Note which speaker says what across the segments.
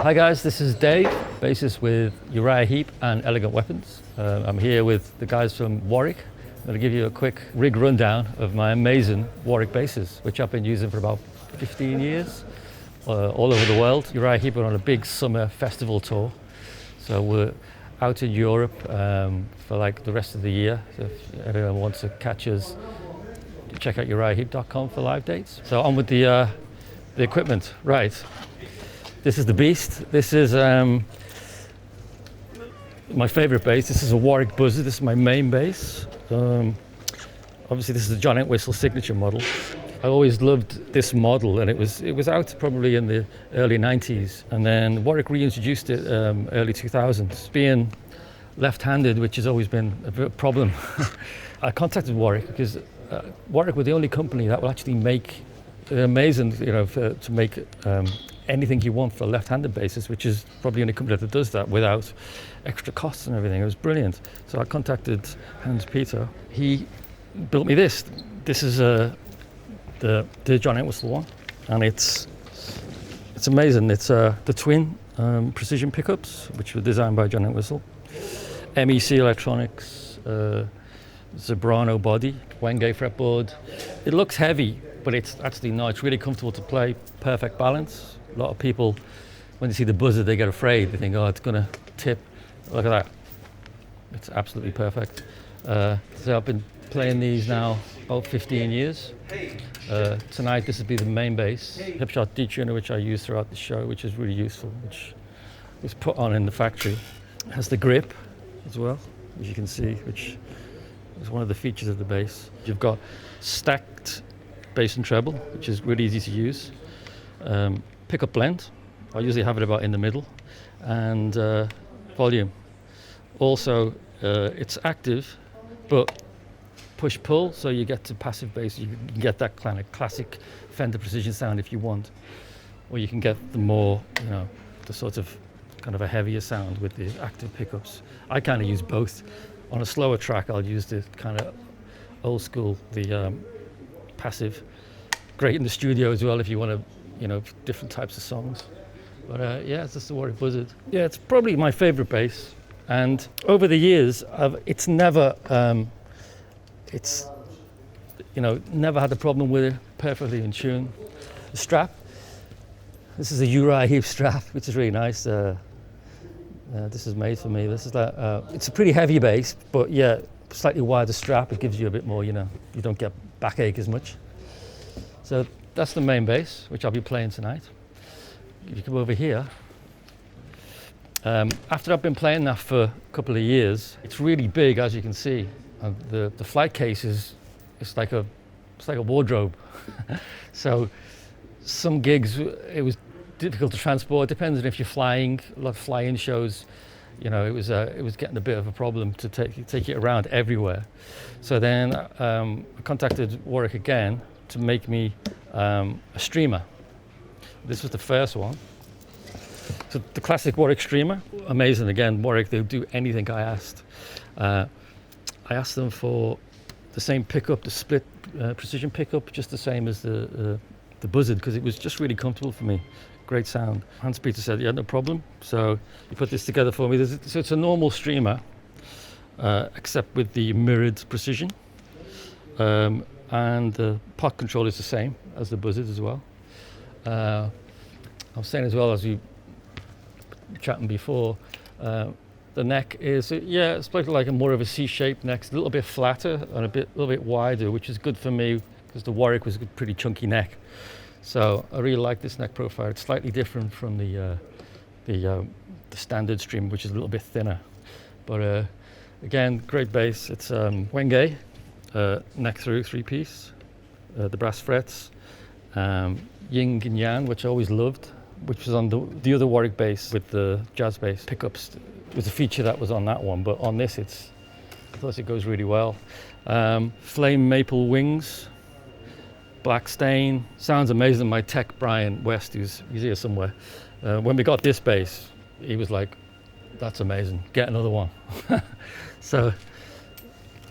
Speaker 1: Hi guys, this is Dave, bassist with Uriah Heep and Elegant Weapons. I'm here with the guys from Warwick. I'm going to give you a quick rig rundown of my amazing Warwick basses, which I've been using for about 15 years, all over the world. Uriah Heep are on a big summer festival tour, so we're out in Europe for like the rest of the year. So if anyone wants to catch us, check out uriahheep.com for live dates. So on with the equipment. Right, this is the beast. This is my favorite bass. This is a Warwick Buzzard. This is my main bass. Obviously this is a John Entwistle signature model. I always loved this model, and it was out probably in the early 90s, and then Warwick reintroduced it early 2000s. Being left-handed, which has always been a bit of a problem, I contacted Warwick because Warwick were the only company that will actually make amazing, to make anything you want for a left-handed basis, which is probably the only company that does that without extra costs and everything. It was brilliant. So I contacted Hans-Peter. He built me this. This is the John Entwistle one, and it's amazing. It's the twin precision pickups, which were designed by John Entwistle. MEC Electronics, Zebrano body, Wenge fretboard. It looks heavy, but it's actually not. It's really comfortable to play, perfect balance. A lot of people, when they see the Buzzard, they get afraid. They think, oh, it's gonna tip. Look at that. It's absolutely perfect. So I've been playing these now about 15 years. Tonight this will be the main bass, Hipshot detuner, which I use throughout the show, which is really useful, which was put on in the factory. It has the grip as well, as you can see, which is one of the features of the bass. You've got stacked bass and treble, which is really easy to use. Pickup blend, I usually have it about in the middle, and volume. Also, it's active, but push-pull, so you get to passive bass. You can get that kind of classic Fender precision sound if you want, or you can get the more, the sort of kind of a heavier sound with the active pickups. I kind of use both. On a slower track, I'll use the kind of old school, the passive. Great in the studio as well if you want to, different types of songs. But yeah, it's just the Warwick Buzzard. Yeah, it's probably my favorite bass. And over the years, it's never, never had a problem with it. Perfectly in tune. The strap. This is a Uriah Heep strap, which is really nice. This is made for me. This is it's a pretty heavy bass, but yeah, slightly wider strap. It gives you a bit more, you don't get backache as much. So that's the main bass, which I'll be playing tonight. If you come over here, after I've been playing that for a couple of years, it's really big, as you can see. And the flight case it's like a wardrobe. So some gigs it was difficult to transport. Depends on if you're flying. A lot of fly-in shows, it was getting a bit of a problem to take it around everywhere. So then I contacted Warwick again to make me a streamer. This was the first one. So the classic Warwick streamer, amazing. Again, Warwick, they'll do anything I asked. I asked them for the same pickup, the split precision pickup, just the same as the Buzzard, because it was just really comfortable for me. Great sound. Hans-Peter said, yeah, no problem. So he put this together for me. So it's a normal streamer, except with the mirrored precision. And the pot control is the same as the Buzzard as well. I was saying as well, as we were chatting before, the neck is, it's like a more of a C-shaped neck. It's a little bit flatter and a little bit wider, which is good for me because the Warwick was a pretty chunky neck. So I really like this neck profile. It's slightly different from the standard stream, which is a little bit thinner. But again, great bass. It's Wenge, neck through 3-piece, the brass frets, yin and yang, which I always loved, which was on the other Warwick bass with the jazz bass pickups. It was a feature that was on that one, but on this, I thought it goes really well. Flame maple wings, black stain, sounds amazing. My tech, Brian West, he's here somewhere. When we got this bass, he was like, that's amazing, get another one. So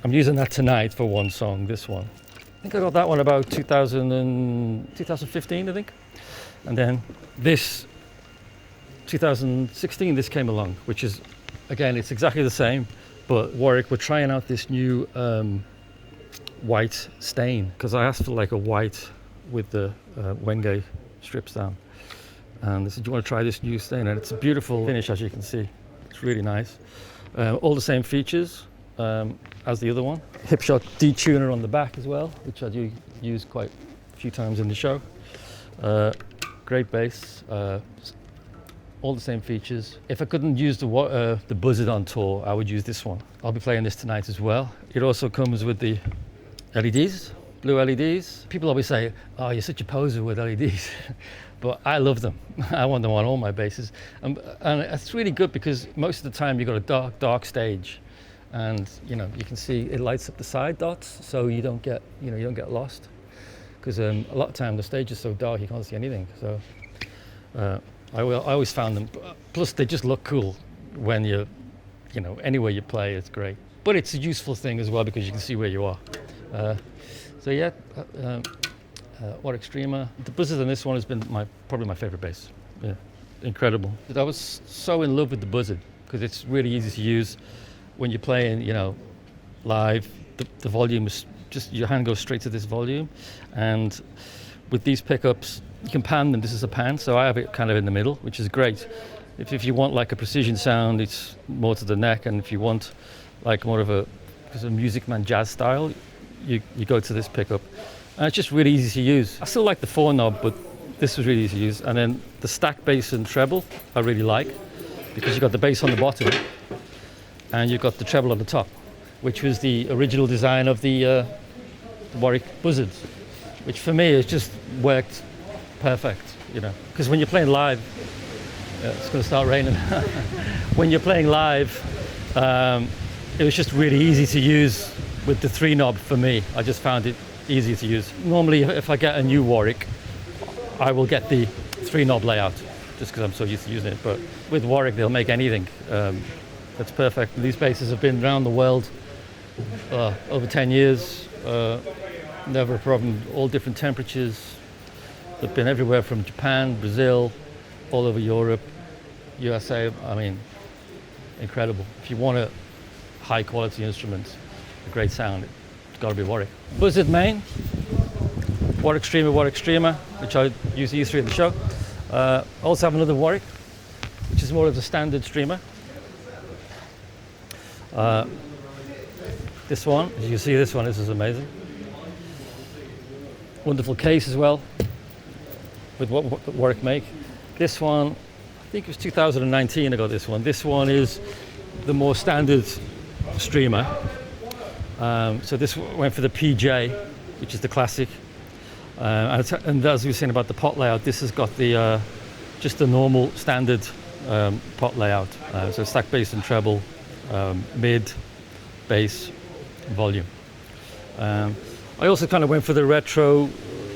Speaker 1: I'm using that tonight for one song, this one. I think I got that one about 2015, I think. And then this 2016 this came along, which is, again, it's exactly the same, but Warwick were trying out this new white stain, because I asked for like a white with the Wenge strips down, and they said, do you want to try this new stain? And it's a beautiful finish, as you can see. It's really nice. All the same features as the other one. Hipshot detuner on the back as well, which I do use quite a few times in the show. Great bass, all the same features. If I couldn't use the Buzzard on tour, I would use this one. I'll be playing this tonight as well. It also comes with the LEDs, blue LEDs. People always say, oh, you're such a poser with LEDs. But I love them. I want them on all my basses. And it's really good because most of the time you've got a dark stage, and you can see it lights up the side dots, so you don't get lost. Because a lot of time the stage is so dark you can't see anything. So I always found them. Plus they just look cool when anywhere you play, it's great. But it's a useful thing as well because you can see where you are. So yeah, Warwick Streamer. The Buzzard on this one has been probably my favorite bass. Yeah, incredible. I was so in love with the Buzzard because it's really easy to use when you're playing, live. The volume is just, your hand goes straight to this volume, and with these pickups you can pan them. This is a pan, so I have it kind of in the middle, which is great. If you want like a precision sound, it's more to the neck, and if you want like more of a Music Man jazz style, you go to this pickup, and it's just really easy to use. I still like the 4-knob, but this was really easy to use. And then the stack bass and treble I really like, because you've got the bass on the bottom and you've got the treble on the top, which was the original design of the Warwick Buzzard, which for me has just worked perfect, because when you're playing live, it's going to start raining. When you're playing live, it was just really easy to use with the 3-knob for me. I just found it easy to use. Normally, if I get a new Warwick, I will get the 3-knob layout, just because I'm so used to using it. But with Warwick, they'll make anything. That's perfect. These basses have been around the world over 10 years. Never a problem. All different temperatures. They've been everywhere from Japan, Brazil, all over Europe, USA. I mean, incredible. If you want a high quality instrument, a great sound, it's got to be Warwick. Buzzard main, Warwick Streamer, which I use E3 in the show. Also have another Warwick, which is more of a standard streamer. This one, as you can see, this is amazing. Wonderful case as well, with what Warwick make. This one, I think it was 2019 I got this one. This one is the more standard streamer. So this went for the PJ, which is the classic. And as we were saying about the pot layout, this has got the just the normal standard pot layout. So stack bass and treble, mid, bass, volume. I also kind of went for the retro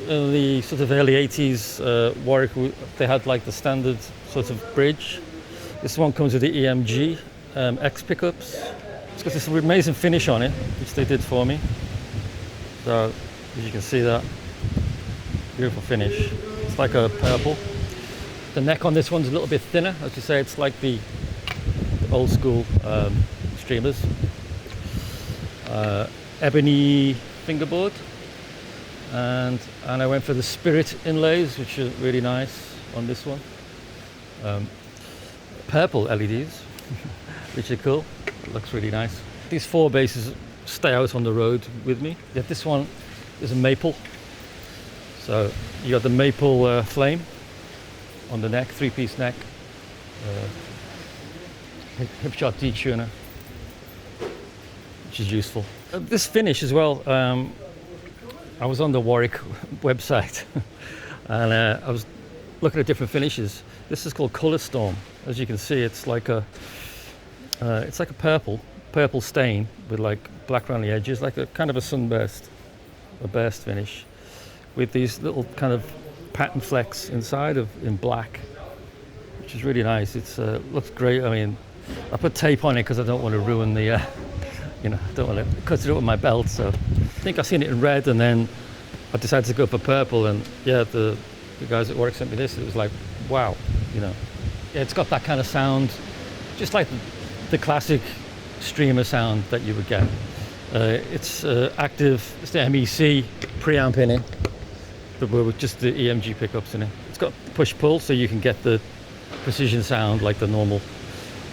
Speaker 1: in the sort of early 80s Warwick. They had like the standard sort of bridge. This one comes with the EMG X pickups. It's got this amazing finish on it, which they did for me. So as you can see, that beautiful finish. It's like a purple. The neck on this one's a little bit thinner, as you say. It's like the old school streamers. Ebony fingerboard, and I went for the Spirit inlays, which are really nice on this one. Purple LEDs, which are cool. It looks really nice. These 4 basses stay out on the road with me. Yeah, this one is a maple. So you got the maple flame on the neck, 3-piece neck. Hipshot detuner, which is useful. This finish as well, I was on the Warwick website and I was looking at different finishes. This is called Colour Storm. As you can see, it's like a purple stain with like black around the edges, like a kind of a sunburst, a burst finish, with these little kind of pattern flecks inside in black, which is really nice. It's looks great. I mean, I put tape on it because I don't want to ruin the don't want to cut it up with my belt. So I think I've seen it in red, and then I decided to go for purple. And yeah, the guys at Warwick sent me this. It was like, wow, It's got that kind of sound, just like the classic streamer sound that you would get. It's active, it's the MEC preamp in it, but with just the EMG pickups in it. It's got push-pull, so you can get the precision sound like the normal,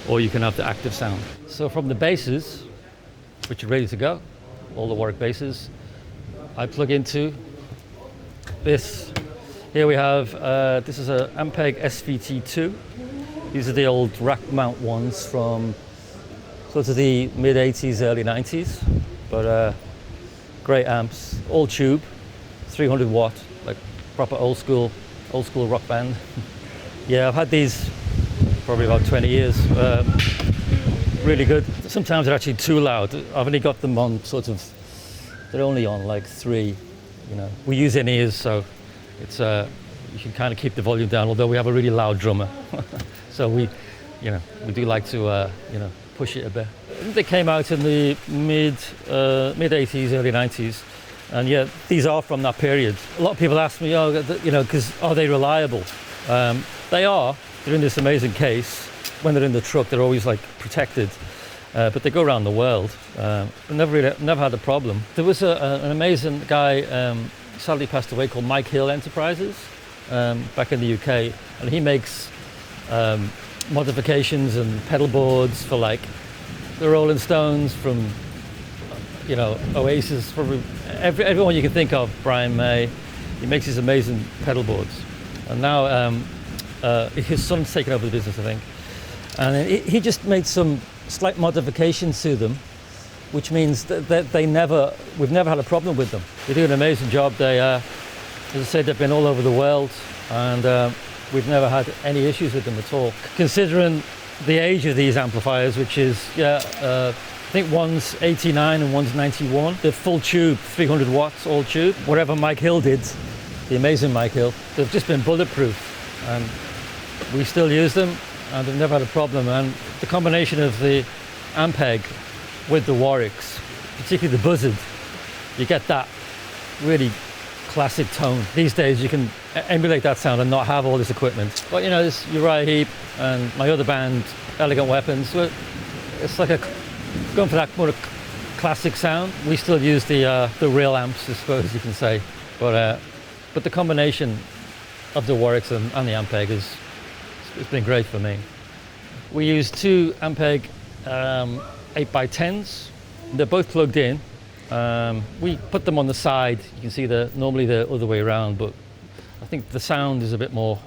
Speaker 1: or you can have the active sound. So from the basses, which are ready to go, all the Warwick basses, I plug into this. Here we have, this is a Ampeg SVT2. These are the old rack mount ones from sort of the mid 80s, early 90s, but great amps, all tube, 300 watt, like proper old school rock band. Yeah, I've had these probably about 20 years. Really good. Sometimes they're actually too loud. I've only got them on sort of, they're only on like 3, you know. We use in-ears, so it's you can kind of keep the volume down, although we have a really loud drummer. So we do like to push it a bit. They came out in the mid 80s, early 90s, and yeah, these are from that period. A lot of people ask me, because are they reliable? They are. They're in this amazing case. When they're in the truck, they're always like protected, but they go around the world. Never had a problem. There was an amazing guy, sadly passed away, called Mike Hill Enterprises, back in the UK, and he makes modifications and pedal boards for like the Rolling Stones, from Oasis, probably everyone you can think of. Brian May, he makes these amazing pedal boards, and now his son's taken over the business, I think, and he just made some slight modifications to them, which means that we've never had a problem with them. They do an amazing job. They, as I said, they've been all over the world, and we've never had any issues with them at all. Considering the age of these amplifiers, which is, I think one's 89 and one's 91. They're full tube, 300 watts, all tube. Whatever Mike Hill did, the amazing Mike Hill, they've just been bulletproof. And we still use them, and they've never had a problem. And the combination of the Ampeg with the Warwicks, particularly the Buzzard, you get that really classic tone. These days you can emulate that sound and not have all this equipment. But this Uriah Heep and my other band, Elegant Weapons, it's like going for that more classic sound. We still use the real amps, I suppose you can say. But the combination of the Warwicks and the Ampeg it's been great for me. We use 2 Ampeg 8x10s. They're both plugged in. We put them on the side. You can see normally the other way around, but I think the sound is a bit more,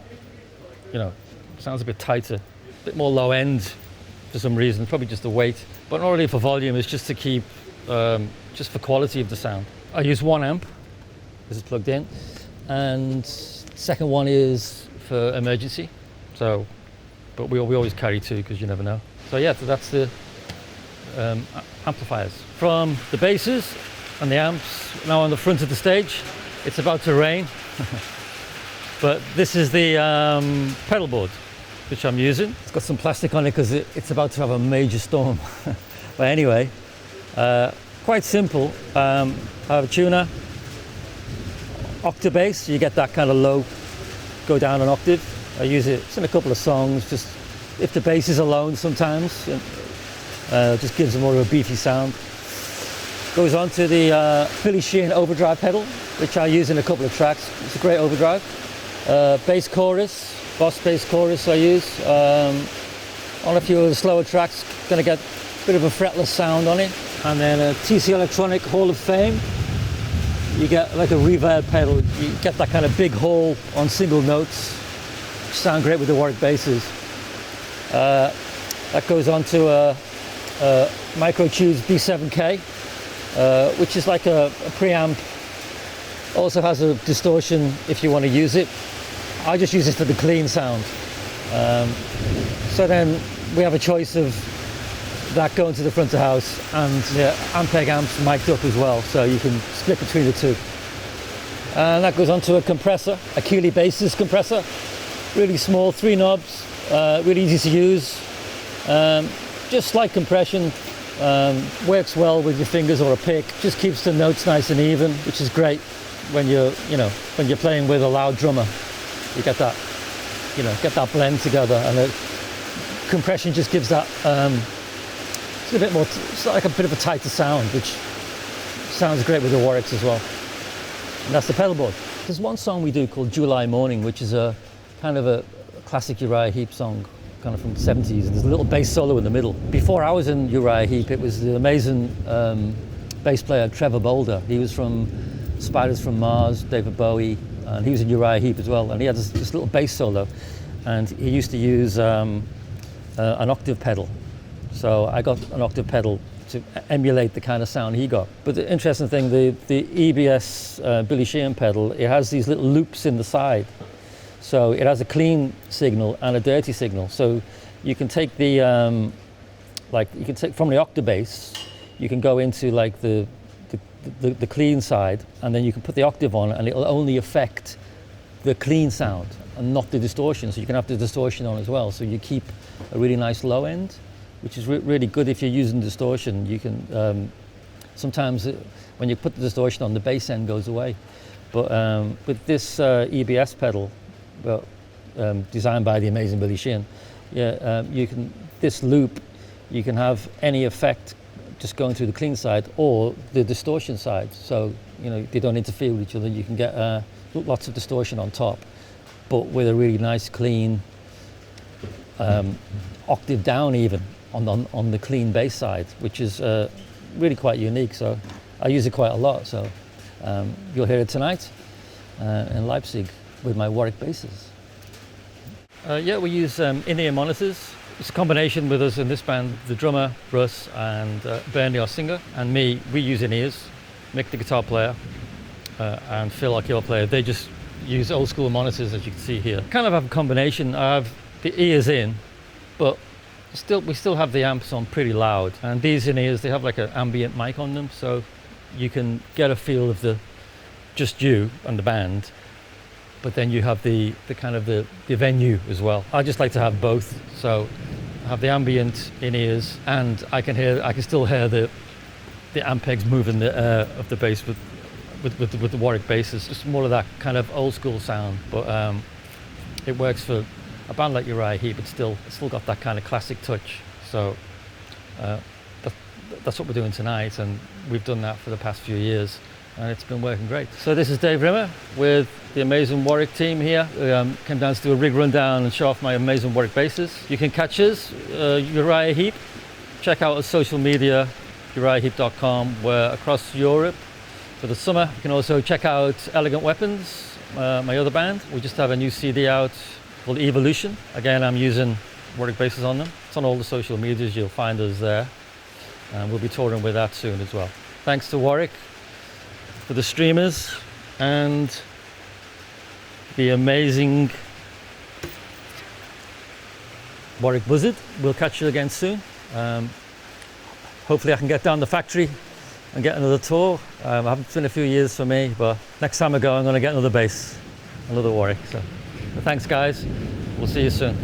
Speaker 1: sounds a bit tighter, a bit more low end for some reason, probably just the weight. But not really for volume, it's just to keep, just for quality of the sound. I use 1 amp, this is plugged in, and second one is for emergency. So, but we always carry 2 because you never know. So yeah, so that's the amplifiers. From the basses and the amps, now on the front of the stage, it's about to rain. But this is the pedal board which I'm using. It's got some plastic on it because it's about to have a major storm. But anyway, quite simple. I have a tuner, octabass, you get that kind of low, go down an octave. I use it in a couple of songs, just if the bass is alone sometimes. Just gives a more of a beefy sound. Goes on to the Billy Sheehan overdrive pedal, which I use in a couple of tracks. It's a great overdrive. Bass chorus, Boss bass chorus I use. On a few of the slower tracks, gonna get a bit of a fretless sound on it. And then a TC Electronic Hall of Fame. You get like a reverb pedal. You get that kind of big hall on single notes, which sound great with the Warwick basses. That goes on to a Microtunes B7K, which is like a preamp. Also has a distortion if you want to use it. I just use it for the clean sound. So then we have a choice of that going to the front of house and Ampeg amps mic'd up as well, so you can split between the 2. And that goes on to a compressor, a Keeley Bassist compressor, really small, 3 knobs, really easy to use. Just slight compression, works well with your fingers or a pick, just keeps the notes nice and even, which is great when you're playing with a loud drummer. You get that you know, get that blend together, and the compression just gives that it's a bit more, it's like a bit of a tighter sound, which sounds great with the Warwicks as well. And that's the pedal board. There's one song we do called July Morning, which is a kind of a classic Uriah Heep song, kind of from the 70s, and there's a little bass solo in the middle. Before I was in Uriah Heep, it was the amazing bass player Trevor Bolder. He was from Spiders from Mars, David Bowie, and he was in Uriah Heep as well, and he had this little bass solo, and he used to use an octave pedal. So I got an octave pedal to emulate the kind of sound he got. But the interesting thing, the EBS Billy Sheehan pedal, it has these little loops in the side. So it has a clean signal and a dirty signal. So you can take the, you can take from the octave bass, you can go into like the clean side, and then you can put the octave on, and it'll only affect the clean sound and not the distortion. So you can have the distortion on as well. So you keep a really nice low end, which is really good if you're using distortion. You can, sometimes when you put the distortion on, the bass end goes away. But with this EBS pedal, well, designed by the amazing Billy Sheehan, you can, this loop, you can have any effect just going through the clean side or the distortion side. So, you know, they don't interfere with each other. You can get lots of distortion on top, but with a really nice clean octave down even on the clean bass side, which is really quite unique. So I use it quite a lot. So you'll hear it tonight in Leipzig with my Warwick basses. We use in-ear monitors. It's a combination with us in this band, the drummer, Russ, and Bernie, our singer, and me. We use in-ears. Mick, the guitar player, and Phil, our keyboard player, they just use old school monitors, as you can see here. Kind of have a combination. I have the ears in, but we still have the amps on pretty loud. And these in-ears, they have like an ambient mic on them, so you can get a feel of just you and the band, but then you have the kind of the venue as well. I just like to have both, so I have the ambient in-ears, and I can still hear the amp pegs moving the air of the bass with the Warwick basses. Just more of that kind of old school sound, but it works for a band like Uriah Heep. It's still got that kind of classic touch. So that's what we're doing tonight, and we've done that for the past few years, and it's been working great. So this is Dave Rimmer with the amazing Warwick team here. Came down to do a rig rundown and show off my amazing Warwick basses. You can catch us, Uriah Heep. Check out our social media, uriahheep.com. We're across Europe for the summer. You can also check out Elegant Weapons, my other band. We just have a new CD out called Evolution. Again, I'm using Warwick basses on them. It's on all the social medias, you'll find us there. And we'll be touring with that soon as well. Thanks to Warwick for the streamers and the amazing Warwick Buzzard. We'll catch you again soon. Hopefully I can get down the factory and get another tour. It's been a few years for me, but next time I go, I'm going to get another bass, another Warwick. So thanks guys, we'll see you soon.